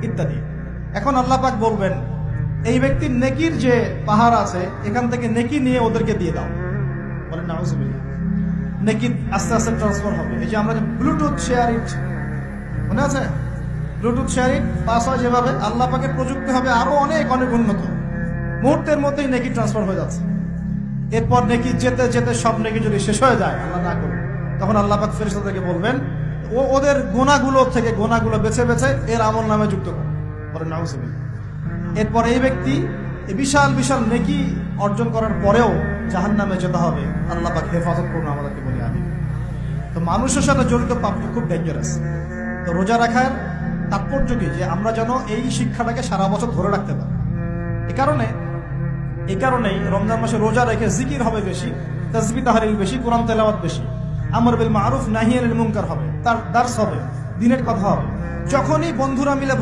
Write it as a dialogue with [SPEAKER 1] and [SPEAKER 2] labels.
[SPEAKER 1] ইত্যাদি। এখন আল্লাহ পাক বলবেন এই ব্যক্তির নেকির যে পাহাড় আছে এখান থেকে নেকি নিয়ে ওদেরকে দিয়ে দাও। বলেন নাউজুবিল্লাহ। নেকি আস্তে আস্তে ট্রান্সফার হবে। এই যে আমরা যে ব্লুটুথ শেয়ার ইট, মনে আছে ব্লুটুথ শেয়ার ইট পাস হয় যেভাবে, আল্লাহ পাকের প্রযুক্তি হবে আরো অনেক অনেক উন্নত, মুহূর্তের মধ্যেই নেকি ট্রান্সফার হয়ে যাচ্ছে। এরপর নেকি যেতে যেতে সব নেকি যদি শেষ হয়ে যায়, আল্লাহ না করুন, তখন আল্লাহ পাক ফেরেশতাদেরকে বলবেন ওদের গুনাহগুলো থেকে গুনাহগুলো বেছে বেছে এর আমল নামে যুক্ত করে। বলেন নাউজুবিল্লাহ। এরপর এই ব্যক্তি এই বিশাল বিশাল নেকি অর্জন করার পরেও জাহান্নামে যেতে হবে। আল্লাহ পাক হেফাজত করুন আমাদেরকে, বলি আমি। তো মানুষের সাথে জড়িত পাপটা খুব ডেঞ্জারাস। তো রোজা রাখার তাৎপর্য কি, যে আমরা যেন এই শিক্ষাটাকে সারা বছর ধরে রাখতে পারি। এই কারণেই রমজান মাসে রোজা রেখে জিকির হবে বেশি, তাসবিহ তাহলিল বেশি, কোরআন তেলাওয়াত বেশি, আমর বিল মারুফ নাহি আনিল মুনকার হবে, তার দার্স হবে, দিনের কথা হবে। যখনই বন্ধুরা মিলে